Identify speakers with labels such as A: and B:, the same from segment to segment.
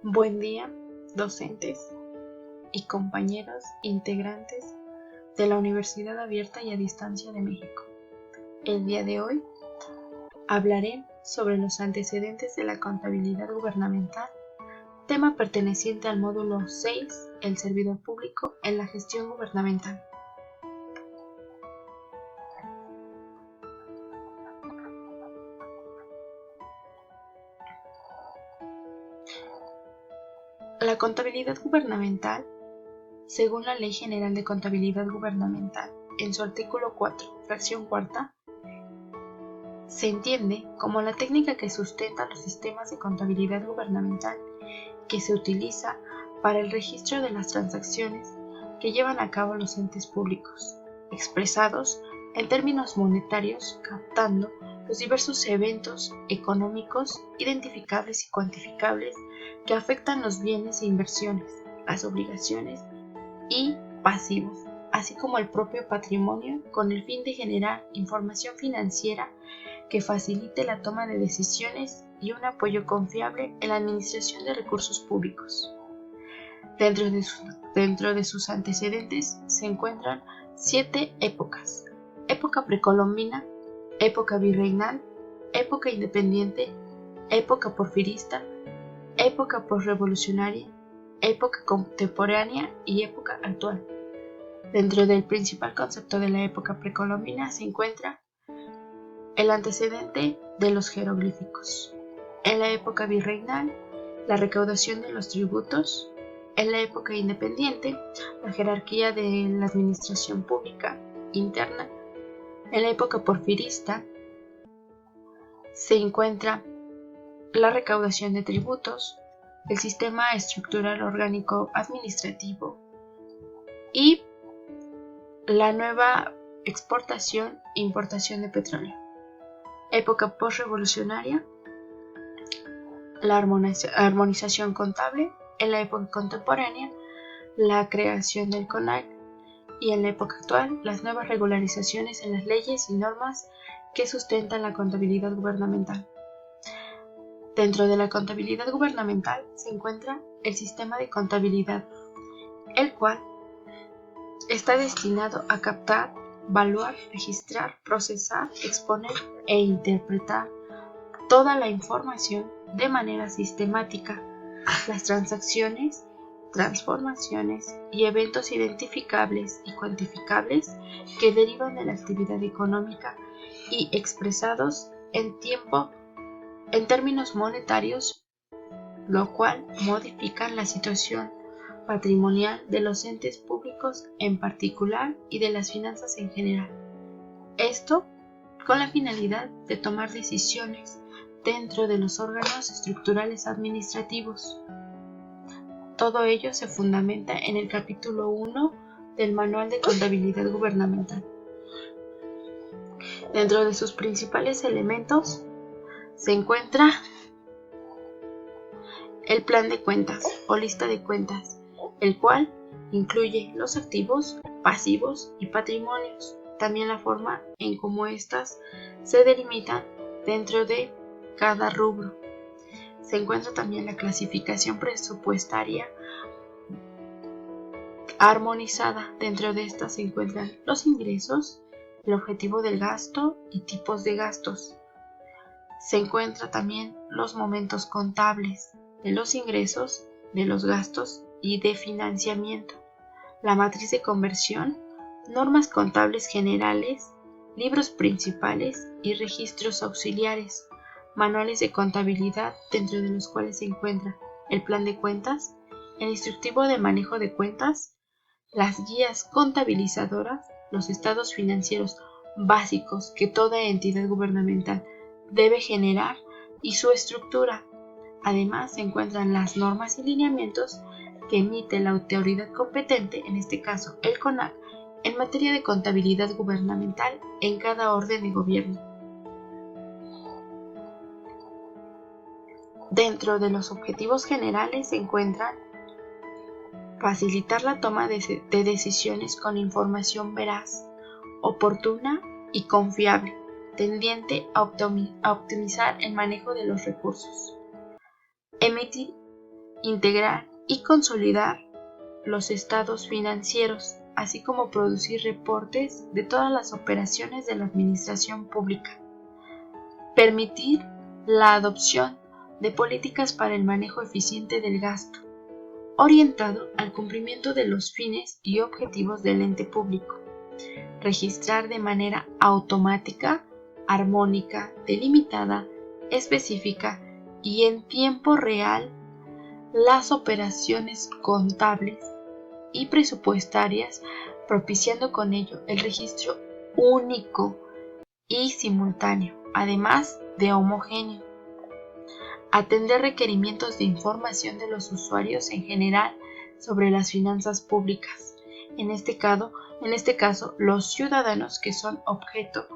A: Buen día, docentes y compañeros integrantes de la Universidad Abierta y a Distancia de México. El día de hoy hablaré sobre los antecedentes de la contabilidad gubernamental, tema perteneciente al módulo 6, el servidor público en la gestión gubernamental. La contabilidad gubernamental, según la Ley General de Contabilidad Gubernamental, en su artículo 4, fracción cuarta, se entiende como la técnica que sustenta los sistemas de contabilidad gubernamental que se utiliza para el registro de las transacciones que llevan a cabo los entes públicos, expresados en términos monetarios, captando los diversos eventos económicos identificables y cuantificables que afectan los bienes e inversiones, las obligaciones y pasivos, así como el propio patrimonio, con el fin de generar información financiera que facilite la toma de decisiones y un apoyo confiable en la administración de recursos públicos. Dentro de sus antecedentes se encuentran 7 épocas: época precolombina, época virreinal, época independiente, época porfirista, época posrevolucionaria, época contemporánea y época actual. Dentro del principal concepto de la época precolombina se encuentra el antecedente de los jeroglíficos. En la época virreinal, la recaudación de los tributos. En la época independiente, la jerarquía de la administración pública interna. En la época porfirista, se encuentra la recaudación de tributos, el sistema estructural orgánico administrativo y la nueva exportación e importación de petróleo. Época postrevolucionaria, la armonización contable. En la época contemporánea, la creación del CONAC, y en la época actual, las nuevas regularizaciones en las leyes y normas que sustentan la contabilidad gubernamental. Dentro de la contabilidad gubernamental se encuentra el sistema de contabilidad, el cual está destinado a captar, evaluar, registrar, procesar, exponer e interpretar toda la información de manera sistemática, las transacciones, transformaciones y eventos identificables y cuantificables que derivan de la actividad económica y expresados en tiempo en términos monetarios, lo cual modifica la situación patrimonial de los entes públicos en particular y de las finanzas en general. Esto con la finalidad de tomar decisiones dentro de los órganos estructurales administrativos. Todo ello se fundamenta en el capítulo 1 del Manual de Contabilidad Gubernamental. Dentro de sus principales elementos se encuentra el plan de cuentas o lista de cuentas, el cual incluye los activos, pasivos y patrimonios, también la forma en cómo éstas se delimitan dentro de cada rubro. Se encuentra también la clasificación presupuestaria armonizada. Dentro de esta se encuentran los ingresos, el objetivo del gasto y tipos de gastos. Se encuentran también los momentos contables de los ingresos, de los gastos y de financiamiento, la matriz de conversión, normas contables generales, libros principales y registros auxiliares, manuales de contabilidad, dentro de los cuales se encuentra el plan de cuentas, el instructivo de manejo de cuentas, las guías contabilizadoras, los estados financieros básicos que toda entidad gubernamental debe generar y su estructura. Además, se encuentran las normas y lineamientos que emite la autoridad competente, en este caso el CONAC, en materia de contabilidad gubernamental en cada orden de gobierno. Dentro de los objetivos generales se encuentran facilitar la toma de decisiones con información veraz, oportuna y confiable, tendiente a optimizar el manejo de los recursos. Emitir integrar y consolidar los estados financieros, así como producir reportes de todas las operaciones de la administración pública. Permitir la adopción de políticas para el manejo eficiente del gasto, orientado al cumplimiento de los fines y objetivos del ente público. Registrar de manera automática, armónica, delimitada, específica y en tiempo real las operaciones contables y presupuestarias, propiciando con ello el registro único y simultáneo, además de homogéneo. Atender requerimientos de información de los usuarios en general sobre las finanzas públicas. En este caso, los ciudadanos que son objeto,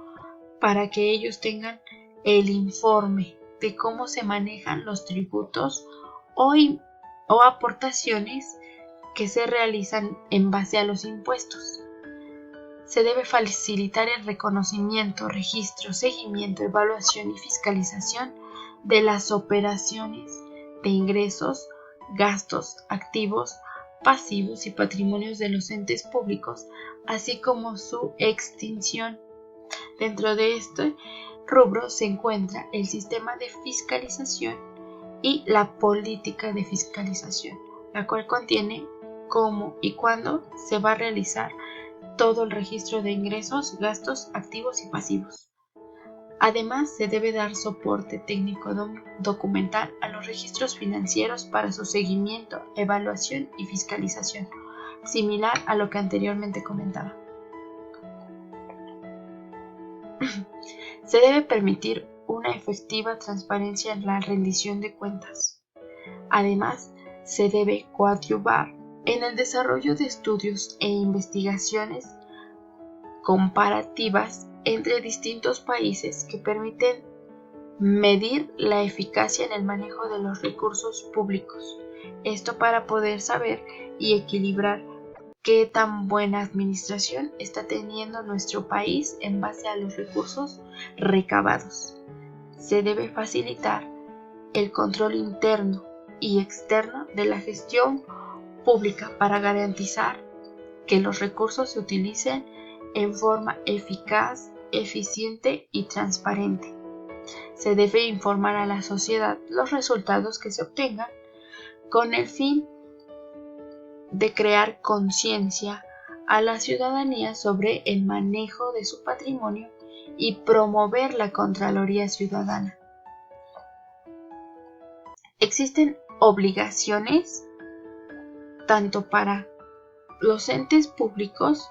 A: para que ellos tengan el informe de cómo se manejan los tributos o aportaciones que se realizan en base a los impuestos. Se debe facilitar el reconocimiento, registro, seguimiento, evaluación y fiscalización de las operaciones de ingresos, gastos, activos, pasivos y patrimonios de los entes públicos, así como su extinción. Dentro de este rubro se encuentra el sistema de fiscalización y la política de fiscalización, la cual contiene cómo y cuándo se va a realizar todo el registro de ingresos, gastos, activos y pasivos. Además, se debe dar soporte técnico documental a los registros financieros para su seguimiento, evaluación y fiscalización, similar a lo que anteriormente comentaba. Se debe permitir una efectiva transparencia en la rendición de cuentas. Además, se debe coadyuvar en el desarrollo de estudios e investigaciones comparativas entre distintos países que permiten medir la eficacia en el manejo de los recursos públicos. Esto para poder saber y equilibrar qué tan buena administración está teniendo nuestro país en base a los recursos recabados. Se debe facilitar el control interno y externo de la gestión pública para garantizar que los recursos se utilicen en forma eficaz, eficiente y transparente. Se debe informar a la sociedad los resultados que se obtengan con el fin de crear conciencia a la ciudadanía sobre el manejo de su patrimonio y promover la Contraloría Ciudadana. Existen obligaciones tanto para los entes públicos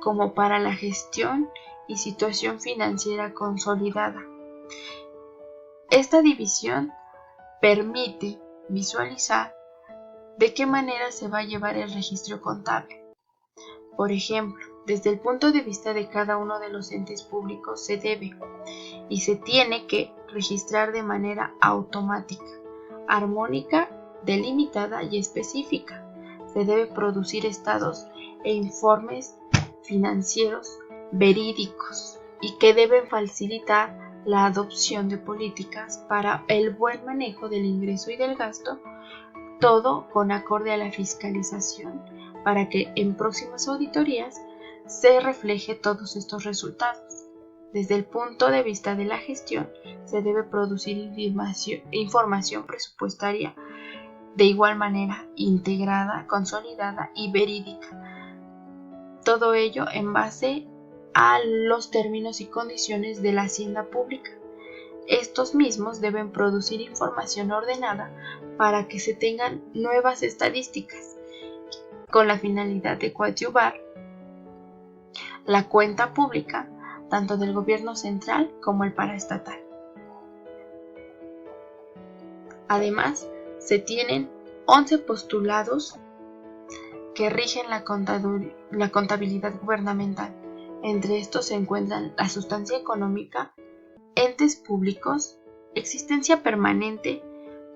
A: como para la gestión y situación financiera consolidada. Esta división permite visualizar de qué manera se va a llevar el registro contable. Por ejemplo, desde el punto de vista de cada uno de los entes públicos se debe y se tiene que registrar de manera automática, armónica, delimitada y específica. Se debe producir estados e informes financieros verídicos y que deben facilitar la adopción de políticas para el buen manejo del ingreso y del gasto, todo con acorde a la fiscalización, para que en próximas auditorías se refleje todos estos resultados. Desde el punto de vista de la gestión, se debe producir información presupuestaria de igual manera integrada, consolidada y verídica. Todo ello en base a los términos y condiciones de la hacienda pública. Estos mismos deben producir información ordenada para que se tengan nuevas estadísticas, con la finalidad de coadyuvar la cuenta pública, tanto del gobierno central como el paraestatal. Además, se tienen 11 postulados que rigen la contabilidad gubernamental. Entre estos se encuentran la sustancia económica, entes públicos, existencia permanente,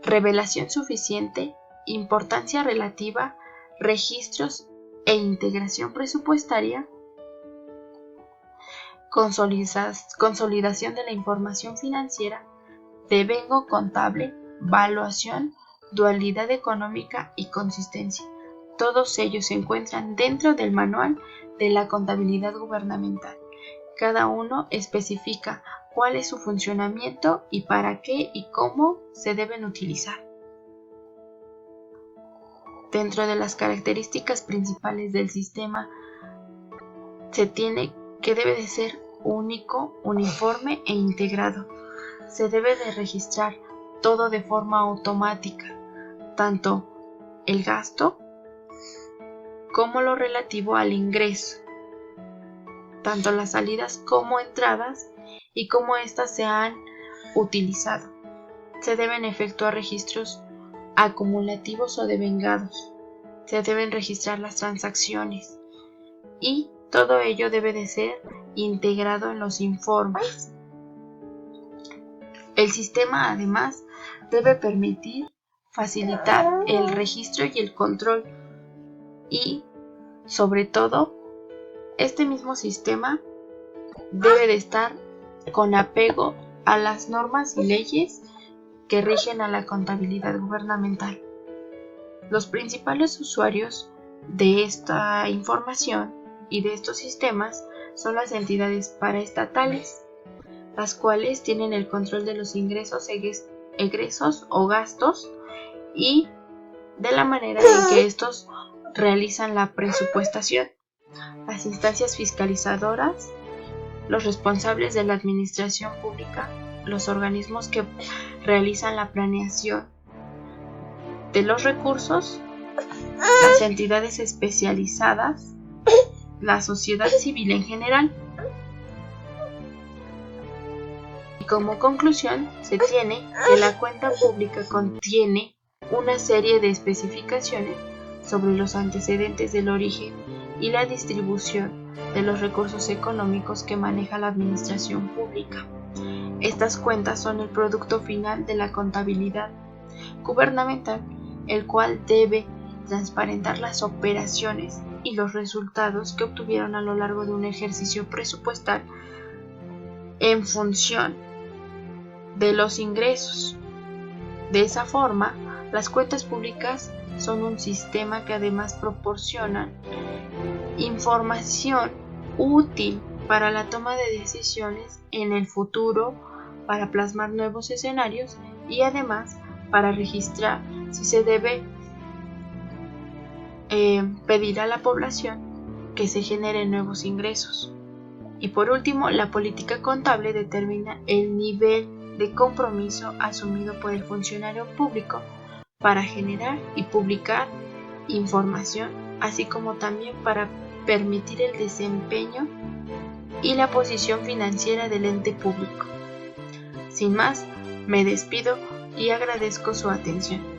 A: revelación suficiente, importancia relativa, registros e integración presupuestaria, consolidación de la información financiera, devengo contable, valuación, dualidad económica y consistencia. Todos ellos se encuentran dentro del Manual de la Contabilidad Gubernamental. Cada uno especifica cuál es su funcionamiento y para qué y cómo se deben utilizar. Dentro de las características principales del sistema se tiene que debe de ser único, uniforme e integrado. Se debe de registrar todo de forma automática, tanto el gasto como lo relativo al ingreso, tanto las salidas como entradas y cómo éstas se han utilizado. Se deben efectuar registros acumulativos o devengados. Se deben registrar las transacciones y todo ello debe de ser integrado en los informes. El sistema además debe permitir facilitar el registro y el control y, sobre todo, este mismo sistema debe de estar con apego a las normas y leyes que rigen a la contabilidad gubernamental. Los principales usuarios de esta información y de estos sistemas son las entidades paraestatales, las cuales tienen el control de los ingresos, egresos o gastos y de la manera en que estos realizan la presupuestación. Las instancias fiscalizadoras, los responsables de la administración pública, los organismos que realizan la planeación de los recursos, las entidades especializadas, la sociedad civil en general. Y como conclusión, se tiene que la cuenta pública contiene una serie de especificaciones sobre los antecedentes del origen y la distribución de los recursos económicos que maneja la administración pública. Estas cuentas son el producto final de la contabilidad gubernamental, el cual debe transparentar las operaciones y los resultados que obtuvieron a lo largo de un ejercicio presupuestal en función de los ingresos. De esa forma, las cuentas públicas son un sistema que además proporcionan información útil para la toma de decisiones en el futuro, para plasmar nuevos escenarios y además para registrar si se debe pedir a la población que se generen nuevos ingresos. Y por último, la política contable determina el nivel de compromiso asumido por el funcionario público para generar y publicar información, así como también para permitir el desempeño y la posición financiera del ente público. Sin más, me despido y agradezco su atención.